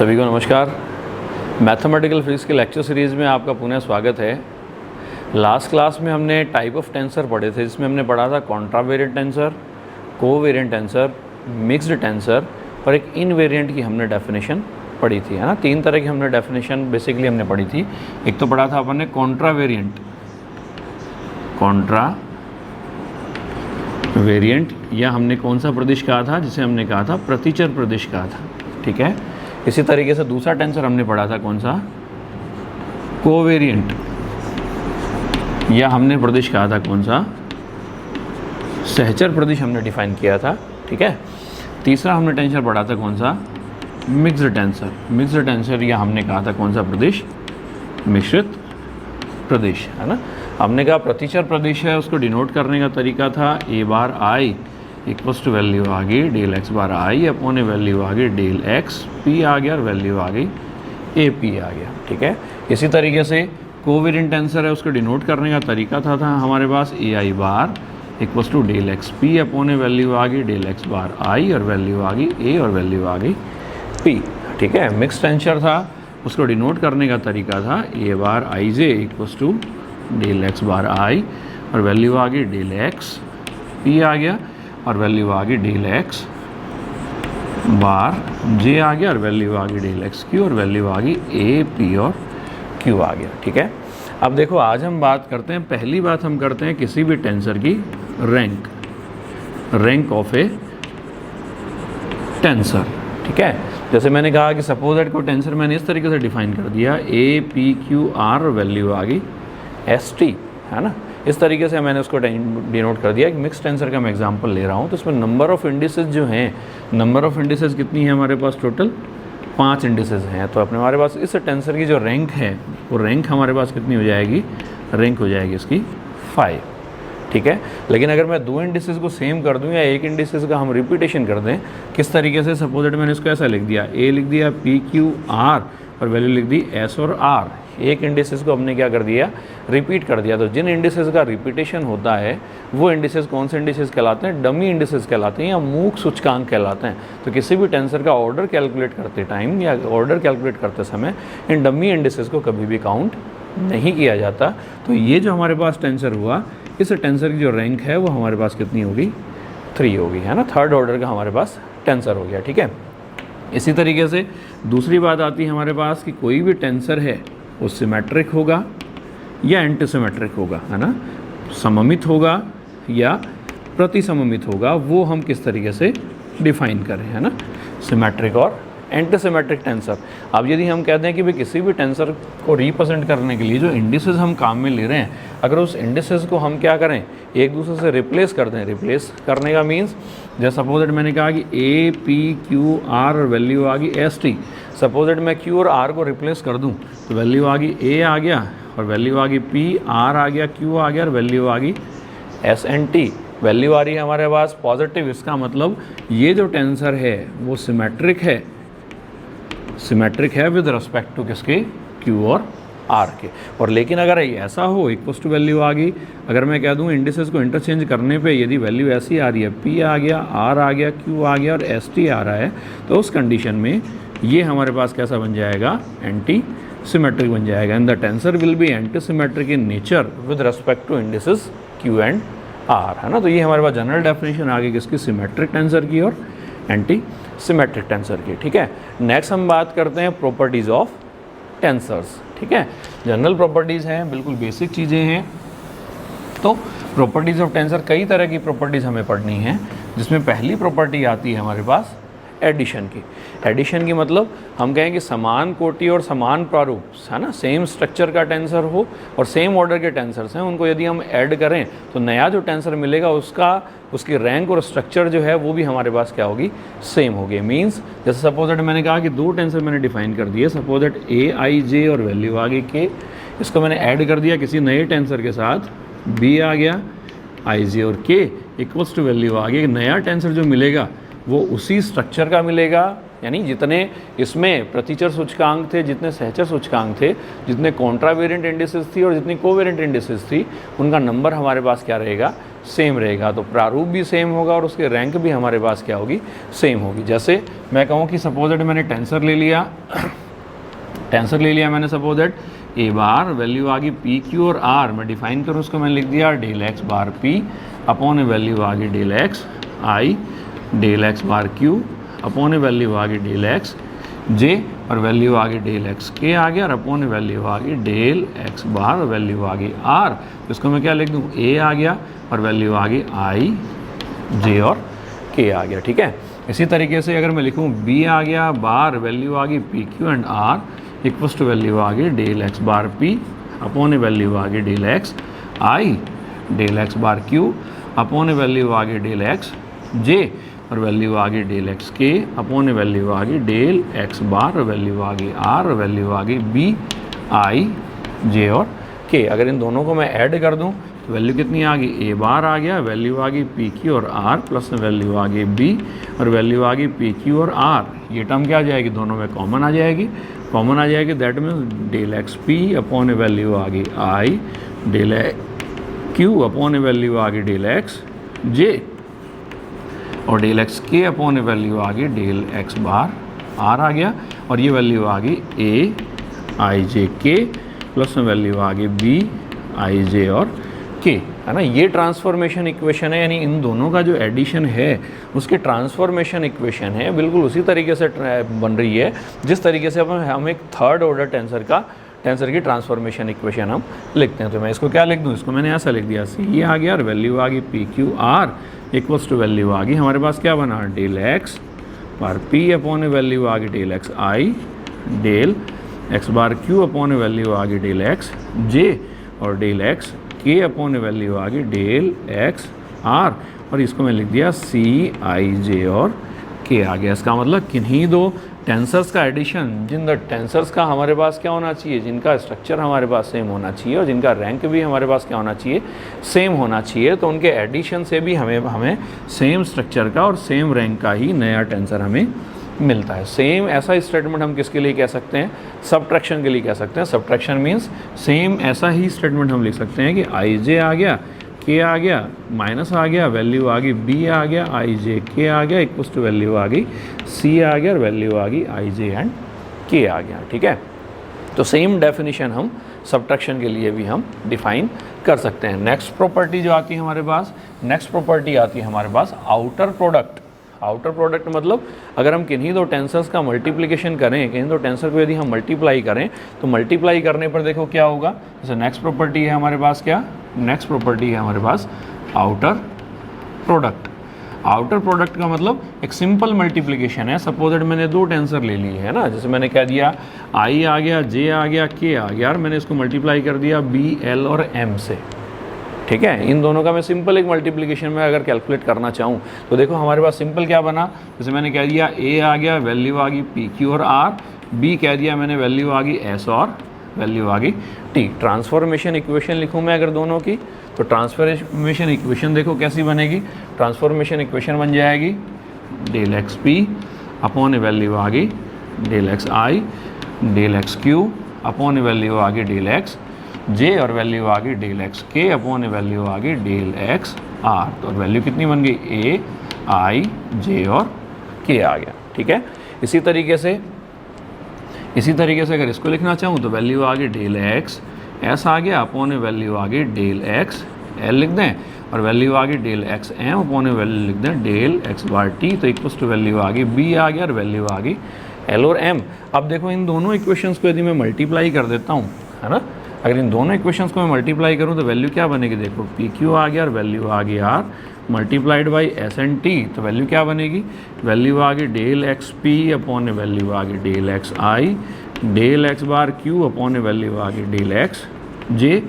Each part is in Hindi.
सभी को नमस्कार। मैथमेटिकल फिजिक्स के लेक्चर सीरीज़ में आपका पुनः स्वागत है। लास्ट क्लास में हमने टाइप ऑफ टेंसर पढ़े थे, जिसमें हमने पढ़ा था contravariant tensor, covariant tensor, mixed tensor और एक इनवेरिएंट की हमने डेफिनेशन पढ़ी थी, है ना। तीन तरह की हमने डेफिनेशन बेसिकली हमने पढ़ी थी। एक तो पढ़ा था अपन ने कॉन्ट्रावेरिएंट, या हमने कौन सा प्रदिश कहा था, जिसे हमने कहा था प्रतिचर प्रदिश कहा था, ठीक है। इसी तरीके से दूसरा टेंसर हमने पढ़ा था कौन सा, कोवेरिएंट, या हमने प्रदिश कहा था कौन सा, सहचर प्रदिश हमने डिफाइन किया था, ठीक है। तीसरा हमने टेंसर पढ़ा था कौन सा, मिक्स्ड टेंसर, या हमने कहा था कौन सा प्रदिश, मिश्रित प्रदेश, है ना। हमने कहा प्रतिचर प्रदेश है, उसको डिनोट करने का तरीका था ए बार आई इक्वल्स टू वैल्यू आ गई डेल एक्स बार आई अपॉन ए वैल्यू आ गई डेल एक्स पी आ गया और वैल्यू आ गई ए पी आ गया, ठीक है। इसी तरीके से कोवेरिएंट टेंसर है, उसको डिनोट करने का तरीका था हमारे पास A I bar equals to del x P upon A value आ गई डेल एक्स बार आई और वैल्यू आ गई ए और वैल्यू आ गई पी, ठीक है। मिक्स टेंसर था, उसको डिनोट करने का तरीका था ए बार आई जे इक्वल्स टू डेल एक्स बार आई और वैल्यू आ गई डेल एक्स पी आ गया और वैल्यू आ गई डेल एक्स बार जे आ गया और वैल्यू आ गई डेल एक्स क्यू और वैल्यू आ गई ए पी और क्यू आ गया, ठीक है। अब देखो, आज हम बात करते हैं, पहली बात हम करते हैं किसी भी टेंसर की रैंक ऑफ ए टेंसर, ठीक है। जैसे मैंने कहा कि सपोज दैट को टेंसर मैंने इस तरीके से डिफाइन कर दिया, A P Q R value आ गई एस टी, है ना। इस तरीके से मैंने उसको डिनोट कर दिया। एक मिक्स टेंसर का मैं एग्जांपल ले रहा हूँ, तो इसमें नंबर ऑफ इंडिसेस जो हैं, नंबर ऑफ इंडिसेस कितनी है हमारे पास, टोटल 5 इंडिसेस हैं। तो अपने हमारे पास इस टेंसर की जो रैंक है, वो रैंक हमारे पास कितनी हो जाएगी, रैंक हो जाएगी इसकी 5, ठीक है। लेकिन अगर मैं 2 इंडिसेस को सेम कर दूं या एक इंडिसेस का हम रिपीटेशन कर दें, किस तरीके से, सपोज दैट मैंने इसको ऐसा लिख दिया, ए लिख दिया पी क्यू आर और वैल्यू लिख दी एस और आर। एक इंडिसेस को हमने क्या कर दिया, रिपीट कर दिया। तो जिन इंडिसेस का रिपीटेशन होता है वो इंडिसेस कौन से इंडिसेस कहलाते हैं, डमी इंडिसेस कहलाते हैं या मूक सूचकांक कहलाते हैं। तो किसी भी टेंसर का ऑर्डर कैलकुलेट करते टाइम या ऑर्डर कैलकुलेट करते समय इन डमी इंडिसेस को कभी भी काउंट नहीं किया जाता। तो ये जो हमारे पास टेंसर हुआ, इस टेंसर की जो रैंक है वो हमारे पास कितनी होगी, 3 होगी, है ना। थर्ड ऑर्डर का हमारे पास टेंसर हो गया, ठीक है। इसी तरीके से दूसरी बात आती है हमारे पास कि कोई भी टेंसर है वो सिमेट्रिक होगा या एंटीसिमेट्रिक होगा, है ना। सममित होगा या प्रतिसममित होगा, वो हम किस तरीके से डिफाइन करें, है ना, सिमेट्रिक और एंटीसिमेट्रिक टेंसर। अब यदि हम कहते हैं कि भाई किसी भी टेंसर को रिप्रेजेंट करने के लिए जो इंडिसेस हम काम में ले रहे हैं, अगर उस इंडिसेस को हम क्या करें, एक दूसरे से रिप्लेस कर दें। रिप्लेस करने का मीन्स, जैसे सपोज दैट मैंने कहा कि ए पी क्यू आर और वैल्यू आ गई एस टी। सपोज दैट मैं क्यू और आर को रिप्लेस कर दूं तो वैल्यू आ गई ए आ गया और वैल्यू आ गई पी, आर आ गया, क्यू आ गया और वैल्यू आ गई एस एन टी। वैल्यू आ रही है हमारे पास पॉजिटिव। इसका मतलब ये जो टेंसर है वो सिमेट्रिक है विद रिस्पेक्ट टू किसके, क्यू और आर के। और लेकिन अगर ऐसा हो, इक्वल्स टू वैल्यू आ गई, अगर मैं कह दूं इंडिसेस को इंटरचेंज करने पे यदि वैल्यू ऐसी आ रही है, पी आ गया, आर आ गया, क्यू आ गया और एस टी आ रहा है, तो उस कंडीशन में ये हमारे पास कैसा बन जाएगा, एंटी सिमेट्रिक बन जाएगा। And the tensor will be anti symmetric in nature with respect to indices Q and R, है ना। तो ये हमारे पास जनरल डेफिनेशन आ गई किसकी, सिमेट्रिक टेंसर की और एंटी सिमेट्रिक टेंसर की, ठीक है। नेक्स्ट हम बात करते हैं प्रॉपर्टीज़ ऑफ टेंसर्स, ठीक है। जनरल प्रॉपर्टीज़ हैं, बिल्कुल बेसिक चीज़ें हैं। तो प्रॉपर्टीज़ ऑफ टेंसर, कई तरह की प्रॉपर्टीज़ हमें पढ़नी है, जिसमें पहली प्रॉपर्टी आती है हमारे पास एडिशन की। एडिशन की मतलब हम कहें कि समान कोटि और समान प्रारूप, है ना, सेम स्ट्रक्चर का टेंसर हो और सेम ऑर्डर के टेंसर्स हैं, उनको यदि हम ऐड करें तो नया जो टेंसर मिलेगा उसकी रैंक और स्ट्रक्चर जो है वो भी हमारे पास क्या होगी, सेम होगी। मींस जैसे सपोज दैट मैंने कहा कि 2 टेंसर मैंने डिफाइन कर दिए, सपोज दैट ए आई जे और वैल्यू आ गई के, इसको मैंने ऐड कर दिया किसी नए टेंसर के साथ, बी आ गया आई जे और के इक्वल्स टू वैल्यू आ गई। नया टेंसर जो मिलेगा वो उसी स्ट्रक्चर का मिलेगा, यानी जितने इसमें प्रतिचर सूचकांक थे, जितने सहचर सूचकांक थे, जितने कॉन्ट्रावेरिएंट इंडिसेस थी और जितनी कोवेरिएंट इंडिसेस थी, उनका नंबर हमारे पास क्या रहेगा, सेम रहेगा। तो प्रारूप भी सेम होगा और उसके रैंक भी हमारे पास क्या होगी, सेम होगी। जैसे मैं कहूँ कि सपोज दैट मैंने टेंसर ले लिया मैंने, suppose that A bar, value आ गई पी क्यू और आर, मैं डिफाइन करूँ उसको, मैंने लिख दिया del x bar P upon ए वैल्यू आ गई del x I, del x bar Q upon A value आ गई डेल एक्स जे, और वैल्यू आ गई डेल एक्स के आ गया, और अपॉन ए वैल्यू आ गई डेल एक्स बार, और वैल्यू आ गई आर। तो इसको मैं क्या लिख दूँ, ए आ गया और वैल्यू आ गई आई जे और के आ गया। ठीक है, इसी तरीके से अगर मैं लिखूँ बी आ गया बार, वैल्यू आ गई P Q and R equals to value आ गई del x bar P upon ए वैल्यू आ गई del x I, del x bar Q upon A value आ गई डेल एक्स जे, और वैल्यू आ गई डेल एक्स के अपॉन ए वैल्यू आ गई डेल एक्स बार, और वैल्यू आ गई आर, और वैल्यू आ गई बी आई जे और के। अगर इन दोनों को मैं ऐड कर दूं तो वैल्यू कितनी आ गई, ए बार आ गया, वैल्यू आ गई पी क्यू और आर, प्लस में वैल्यू आ गई बी, और वैल्यू आ गई पी क्यू और आर। ये टर्म क्या आ जाएगी, दोनों में कॉमन आ जाएगी, that means del x P upon A value आ गई I, del Q upon A value आ गई डेल एक्स जे, और डेल एक्स के अपॉन ए वैल्यू आ गई डेल एक्स बार आर आ गया, और ये वैल्यू आ गई ए आई जे के, प्लस में वैल्यू आ गई बी आई जे और के, है ना। ये ट्रांसफॉर्मेशन इक्वेशन है, यानी इन दोनों का जो एडिशन है उसकी ट्रांसफॉर्मेशन इक्वेशन है, बिल्कुल उसी तरीके से बन रही है जिस तरीके से हम एक थर्ड ऑर्डर टेंसर की ट्रांसफॉर्मेशन इक्वेशन हम लिखते हैं। तो मैं इसको क्या लिख दूँ, इसको मैंने ऐसा लिख दिया, सी आ गया और वैल्यू आ गई P Q R equals to value आ गई हमारे पास क्या बना, del x bar P upon ए वैल्यू आ गई del x I, del x bar Q upon A value आ गई डेल एक्स जे, और डेल एक्स के अपॉन ए वैल्यू आ गई डेल एक्स आर, और इसको मैं लिख दिया सी आई जे और के आ गया। इसका मतलब किन्हीं दो टेंसर्स का एडिशन, जिन द टेंसर्स का हमारे पास क्या होना चाहिए, जिनका स्ट्रक्चर हमारे पास सेम होना चाहिए और जिनका रैंक भी हमारे पास क्या होना चाहिए, सेम होना चाहिए, तो उनके एडिशन से भी हमें सेम स्ट्रक्चर का और सेम रैंक का ही नया टेंसर हमें मिलता है। सेम ऐसा स्टेटमेंट हम किसके लिए कह सकते हैं, सब्ट्रैक्शन के लिए कह सकते हैं। सब्ट्रैक्शन मीन्स सेम ऐसा ही स्टेटमेंट हम लिख सकते हैं कि आई जे आ गया, के आ गया, माइनस आ गया, वैल्यू आ गई बी आ गया, आई जे के आ गया, इक्वल्स टू वैल्यू आ गई सी आ गया, और वैल्यू आ गई आई जे एंड के आ गया। ठीक है, तो सेम डेफिनेशन हम सब्ट्रैक्शन के लिए भी हम डिफाइन कर सकते हैं। नेक्स्ट प्रॉपर्टी जो आती है हमारे पास, नेक्स्ट प्रॉपर्टी आती है हमारे पास आउटर प्रोडक्ट। आउटर प्रोडक्ट मतलब अगर हम किन्हीं दो टेंसर्स का मल्टीप्लिकेशन करें, किन्हीं दो टेंसर को यदि हम मल्टीप्लाई करें तो मल्टीप्लाई करने पर देखो क्या होगा। जैसे नेक्स्ट प्रॉपर्टी है हमारे पास क्या, नेक्स्ट प्रॉपर्टी है हमारे पास आउटर प्रोडक्ट। आउटर प्रोडक्ट का मतलब एक सिंपल मल्टीप्लिकेशन है। सपोज दैट मैंने दो टेंसर ले लिए है ना, जैसे मैंने कह दिया आई आ गया, जे आ गया, के आ गया, और मैंने इसको मल्टीप्लाई कर दिया बी एल और एम से। ठीक है, इन दोनों का मैं सिंपल एक मल्टीप्लिकेशन में अगर कैलकुलेट करना चाहूँ तो देखो हमारे पास सिंपल क्या बना। जैसे मैंने कह दिया ए आ गया, वैल्यू आ गई पी क्यू और आर, बी कह दिया मैंने वैल्यू आ गई एस और वैल्यू आ गई टी। ट्रांसफॉर्मेशन इक्वेशन लिखूँ मैं अगर दोनों की, तो ट्रांसफॉर्मेशन इक्वेशन देखो कैसी बनेगी। ट्रांसफॉर्मेशन इक्वेशन बन जाएगी डेल एक्स पी अपॉन ए वैल्यू आ गई del x I, del x Q upon A value आ गई डेल एक्स जे, और वैल्यू आ गई डेल एक्स के अपॉन ए वैल्यू आ गई डेल एक्स आर। तो वैल्यू कितनी बन गई, ए आई जे और के आ गया। ठीक है, इसी तरीके से अगर इसको लिखना चाहूँ तो वैल्यू आ गई डेल एक्स एस आ गया अपॉन ए वैल्यू आ गई डेल एक्स एल लिख दें, और वैल्यू आ गई डेल एक्स एम अपॉन ए वैल्यू लिख दें डेल एक्स बार टी। तो इक्वल्स टू वैल्यू आ गई बी आ गया और वैल्यू आ गई एल और एम। अब देखो इन दोनों इक्वेशंस को यदि मैं मल्टीप्लाई कर देता हूँ, है ना, अगर इन दोनों इक्वेशंस को मैं मल्टीप्लाई करूँ तो वैल्यू क्या बनेगी, देखो पी क्यू आ गया और वैल्यू आ गई R multiplied by S and T. तो वैल्यू क्या बनेगी, वैल्यू आ गई डेल एक्स पी अपॉन ए वैल्यू आ गई del x I, del x bar Q upon A value आ गई del x J,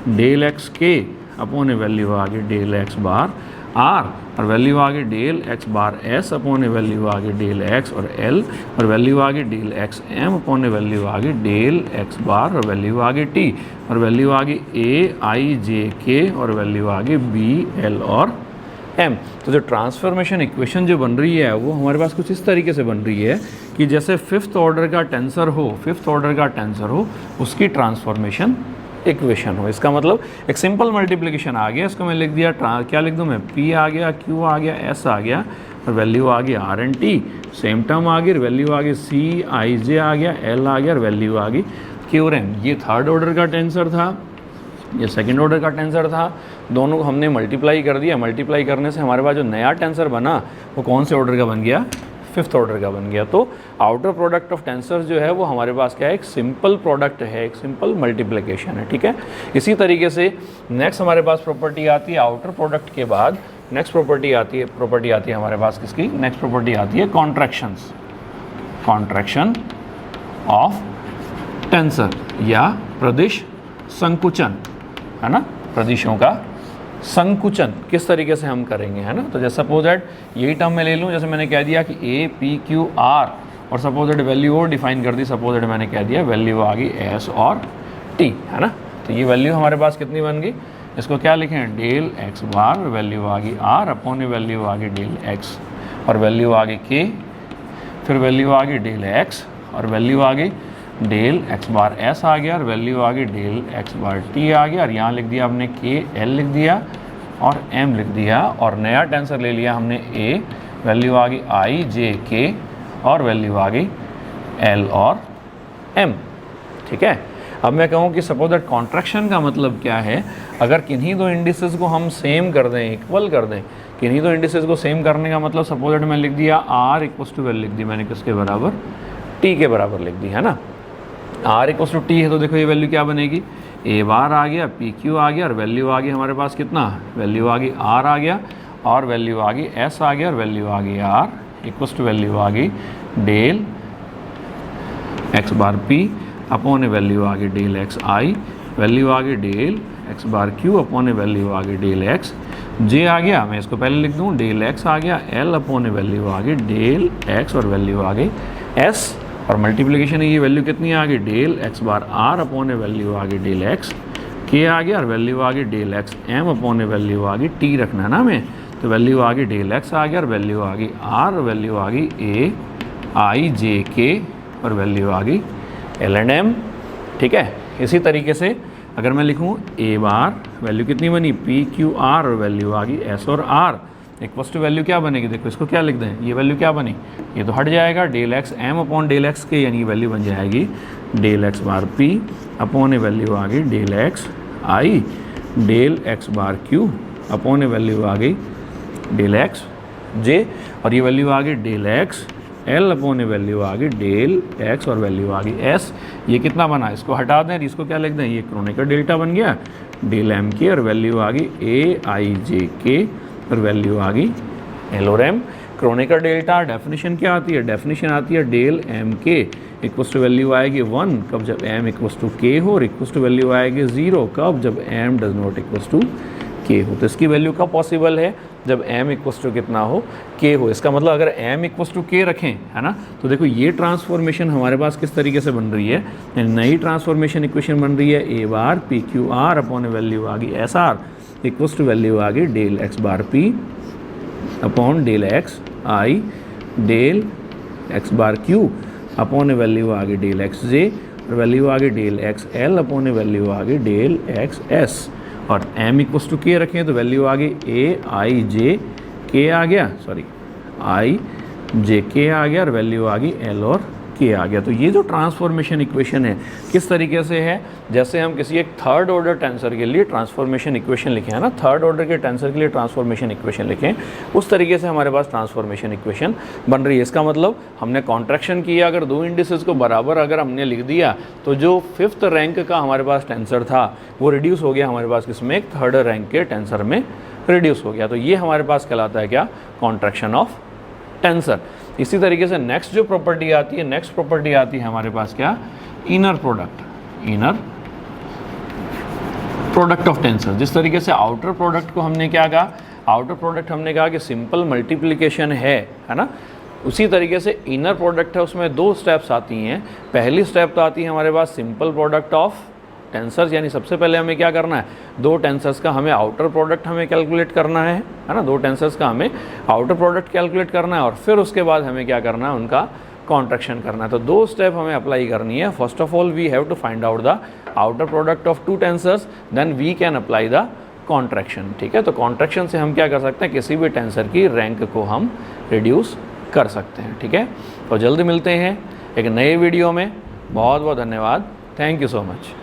del x K upon ए वैल्यू आ गई डेल एक्स बार आर, और वैल्यू आ गई del x bar S upon ए वैल्यू आ गई डेल एक्स और एल, और वैल्यू आ गई डेल एक्स एम अपॉन ए वैल्यू आ गई डेल एक्स बार, और वैल्यू आ गई टी, और वैल्यू आ गई ए आई जे के, और वैल्यू आ गई बी एल और एम। तो जो ट्रांसफॉर्मेशन इक्वेशन जो बन रही है वो हमारे पास कुछ इस तरीके से बन रही है कि जैसे फिफ्थ ऑर्डर का टेंसर हो, उसकी ट्रांसफॉर्मेशन इक्वेशन हो। इसका मतलब एक सिंपल मल्टीप्लिकेशन आ गया, इसको मैं लिख दिया, क्या लिख दूँ मैं, P आ गया, Q आ गया, S आ गया और वैल्यू आ गई R and T, same term आ गई, वैल्यू आ गई C I J आ गया, L आ गया और वैल्यू आ गई Q और M। ये थर्ड ऑर्डर का टेंसर था, ये सेकंड ऑर्डर का टेंसर था, दोनों को हमने मल्टीप्लाई कर दिया। मल्टीप्लाई करने से हमारे पास जो नया टेंसर बना वो कौन से ऑर्डर का बन गया, फिफ्थ ऑर्डर का बन गया। तो आउटर प्रोडक्ट ऑफ टेंसर जो है वो हमारे पास क्या है, एक सिंपल प्रोडक्ट है, एक सिंपल मल्टीप्लिकेशन है, ठीक है। इसी तरीके से नेक्स्ट हमारे पास प्रॉपर्टी आती है आउटर प्रोडक्ट के बाद, नेक्स्ट प्रॉपर्टी आती है हमारे पास किसकी, नेक्स्ट प्रॉपर्टी आती है कॉन्ट्रैक्शंस, कॉन्ट्रैक्शन ऑफ टेंसर या प्रदिश संकुचन, है ना, प्रदिशों का संकुचन किस तरीके से हम करेंगे, है ना। तो जैसे सपोज दैट यही टर्म मैं ले लूँ, जैसे मैंने कह दिया कि A P Q R और सपोज दैट वैल्यू और डिफाइन कर दी, सपोज दैट मैंने कह दिया वैल्यू आ गई S और T, है ना। तो ये वैल्यू हमारे पास कितनी बन गई, इसको क्या लिखें, डेल x बार, वैल्यू आ गई R अपॉन वैल्यू आ गई डेल x और वैल्यू आ गई K, फिर वैल्यू आ गई डेल x और वैल्यू आ गई डेल x बार S आ गया और वैल्यू आ गई डेल x बार T आ गया और यहाँ लिख दिया हमने K L लिख दिया और M लिख दिया और नया टेंसर ले लिया हमने A, वैल्यू आ गई I J K और वैल्यू आ गई L और M, ठीक है। अब मैं कहूँ कि सपोज दैट कॉन्ट्रैक्शन का मतलब क्या है, अगर किन्हीं दो इंडिसेस को हम सेम कर दें, इक्वल कर दें, किन्हीं दो इंडिसेस को सेम करने का मतलब सपोज दैट मैं लिख दिया R इक्वल टू लिख दी मैंने किसके बराबर, T के बराबर लिख दी, है ना। R इक्वल टू T है तो देखो ये वैल्यू क्या बनेगी, A बार आ गया, P Q आ गया और वैल्यू आ गई हमारे पास कितना, वैल्यू आ गई R आ गया और वैल्यू आ गई S आ गया और वैल्यू आ गई R इक्वल टू वैल्यू आ गई del x bar P upon value आ गई डेल x I, वैल्यू आ गई del x bar Q upon value आ गई डेल x J आ गया, मैं इसको पहले लिख दूँ, डेल x आ गया, L अपॉन वैल्यू आ गई डेल x और वैल्यू आ गई S और मल्टीप्लिकेशन है, ये वैल्यू कितनी आ गई, डेल x बार R अपॉन वैल्यू आ गई डेल x K आ गया और वैल्यू आ गई del x M upon value आ गई T रखना है ना हमें, तो वैल्यू आ गई डेल x आ गया और वैल्यू आ गई R, वैल्यू आ गई A I J K और वैल्यू आ गई L एंड M, ठीक है। इसी तरीके से अगर मैं लिखूँ A बार, वैल्यू कितनी बनी P Q R और वैल्यू आ गई S और R इक्वल्स टू वैल्यू क्या बनेगी, देखो इसको क्या लिख दें, ये वैल्यू क्या बनी, ये तो हट जाएगा, del x M upon del x K, यानी वैल्यू बन जाएगी del x bar P upon value आ गई del x I del x bar Q upon value आ गई डेल x J और ये वैल्यू आ गई del x L upon value आ गई डेल x और वैल्यू आ गई S। ये कितना बना, इसको हटा दें, इसको क्या लिख दें, ये क्रोनिकल डेल्टा बन गया डेल M K और वैल्यू आ गई A I J K और वैल्यू आ गई L और M। क्रोनिकल डेल्टा डेफिनेशन क्या आती है, डेफिनेशन आती है डेल एम के इक्वल्स टू वैल्यू आएगी 1 कब, जब m इक्वल्स टू k हो, और इक्वल्स टू वैल्यू आएगी 0 कब, जब m does not equals to k हो। तो इसकी वैल्यू कब पॉसिबल है, जब m इक्वल्स टू कितना हो, k हो। इसका मतलब अगर m इक्वल्स टू k रखें, है ना, तो देखो ये ट्रांसफॉर्मेशन हमारे पास किस तरीके से बन रही है, नई ट्रांसफॉर्मेशन इक्वेशन बन रही है a bar P Q R upon value आ गई S R equals to value आ गई del x bar P upon del x I del x bar Q upon value आ गई डेल एक्स जे और वैल्यू आ गई del x L upon value आ गई डेल एक्स एस। और m इक्वल्स टू के रखें तो वैल्यू आ गई ए आई जे के आ गया, सॉरी आई जे के आ गया और वैल्यू आ गई एल और के आ गया। तो ये जो ट्रांसफॉर्मेशन इक्वेशन है किस तरीके से है, जैसे हम किसी एक थर्ड ऑर्डर टेंसर के लिए ट्रांसफॉर्मेशन इक्वेशन लिखें, है ना, थर्ड ऑर्डर के टेंसर के लिए ट्रांसफॉर्मेशन इक्वेशन लिखें, उस तरीके से हमारे पास ट्रांसफॉर्मेशन इक्वेशन बन रही है। इसका मतलब हमने कॉन्ट्रैक्शन किया, अगर दो इंडिसेस को बराबर अगर हमने लिख दिया तो जो 5th रैंक का हमारे पास टेंसर था वो रिड्यूस हो गया हमारे पास किसमें, एक थर्ड रैंक के टेंसर में रिड्यूस हो गया। तो ये हमारे पास कहलाता है क्या, कॉन्ट्रैक्शन ऑफ टेंसर। इसी तरीके से नेक्स्ट जो प्रॉपर्टी आती है, नेक्स्ट प्रॉपर्टी आती है हमारे पास क्या, inner product, inner product of tensor. जिस तरीके से आउटर प्रोडक्ट को हमने क्या कहा, आउटर प्रोडक्ट हमने कहा कि सिंपल मल्टीप्लिकेशन है ना, उसी तरीके से इनर प्रोडक्ट है, उसमें 2 स्टेप्स आती हैं। पहली स्टेप तो आती है हमारे पास सिंपल प्रोडक्ट ऑफ टेंसर्स, यानी सबसे पहले हमें क्या करना है, 2 टेंसर्स का हमें आउटर प्रोडक्ट हमें कैलकुलेट करना है ना, 2 टेंसर्स का हमें आउटर प्रोडक्ट कैलकुलेट करना है और फिर उसके बाद हमें क्या करना है, उनका कॉन्ट्रैक्शन करना है। तो 2 स्टेप हमें अप्लाई करनी है। First of all we have to find out the outer product of 2 tensors, then we can apply the contraction. ठीक है, तो कॉन्ट्रैक्शन से हम क्या कर सकते हैं, किसी भी टेंसर की रैंक को हम रिड्यूस कर सकते हैं। ठीक है, तो जल्दी मिलते हैं एक नए वीडियो में। बहुत बहुत धन्यवाद, थैंक यू सो मच।